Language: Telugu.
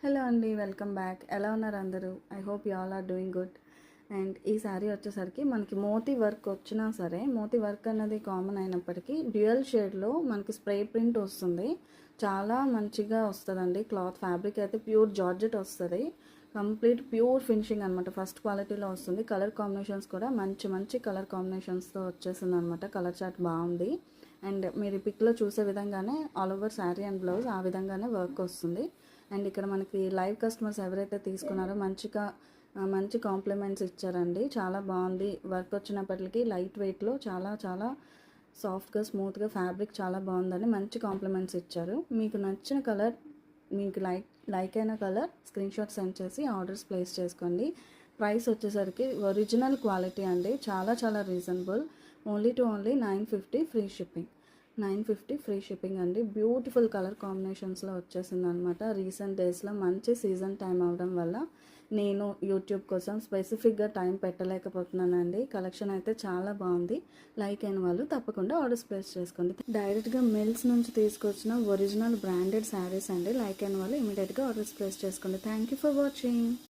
హలో అండి, వెల్కమ్ బ్యాక్. ఎలా ఉన్నారు అందరూ? I hope you all are doing good. And ఈ శారీ వచ్చేసరికి మనకి మోతీ వర్క్ వచ్చినా సరే, మోతీ వర్క్ అన్నది కామన్ అయినప్పటికీ డ్యూయల్ షేడ్లో మనకి స్ప్రే ప్రింట్ వస్తుంది. చాలా మంచిగా వస్తుందండి. క్లాత్ ఫ్యాబ్రిక్ అయితే ప్యూర్ జార్జెట్ వస్తుంది. కంప్లీట్ ప్యూర్ ఫినిషింగ్ అనమాట. ఫస్ట్ క్వాలిటీలో వస్తుంది. కలర్ కాంబినేషన్స్ కూడా మంచి మంచి కలర్ కాంబినేషన్స్తో వచ్చేసింది అనమాట. కలర్ చార్ట్ బాగుంది. అండ్ మీరు పిక్లో చూసే విధంగానే all over sari and blouse ఆ విధంగానే వర్క్ వస్తుంది. అండ్ ఇక్కడ మనకి లైవ్ కస్టమర్స్ ఎవరైతే తీసుకున్నారో మంచి కాంప్లిమెంట్స్ ఇచ్చారండి. చాలా బాగుంది వర్క్ వచ్చినప్పటికీ. లైట్ వెయిట్లో చాలా చాలా సాఫ్ట్గా స్మూత్గా ఫ్యాబ్రిక్ చాలా బాగుందని మంచి కాంప్లిమెంట్స్ ఇచ్చారు. మీకు నచ్చిన కలర్, మీకు లైక్ అయిన కలర్ స్క్రీన్ షాట్ సెండ్ చేసి ఆర్డర్స్ ప్లేస్ చేసుకోండి. ప్రైస్ వచ్చేసరికి ఒరిజినల్ క్వాలిటీ అండి. చాలా చాలా reasonable. Only 950 free shipping. 950 free shipping అండి. బ్యూటిఫుల్ కలర్ కాంబినేషన్స్లో వచ్చేసింది అనమాట. రీసెంట్ డేస్లో మంచి సీజన్ టైం అవడం వల్ల నేను యూట్యూబ్ కోసం స్పెసిఫిక్గా టైం పెట్టలేకపోతున్నానండి. కలెక్షన్ అయితే చాలా బాగుంది. లైక్ అయిన వాళ్ళు తప్పకుండా ఆర్డర్స్ ప్లేస్ చేసుకోండి. డైరెక్ట్గా మిల్స్ నుంచి తీసుకొచ్చిన ఒరిజినల్ బ్రాండెడ్ శారీస్ అండి. లైక్ అయిన వాళ్ళు ఇమీడియట్గా ఆర్డర్స్ ప్లేస్ చేసుకోండి. Thank you for watching.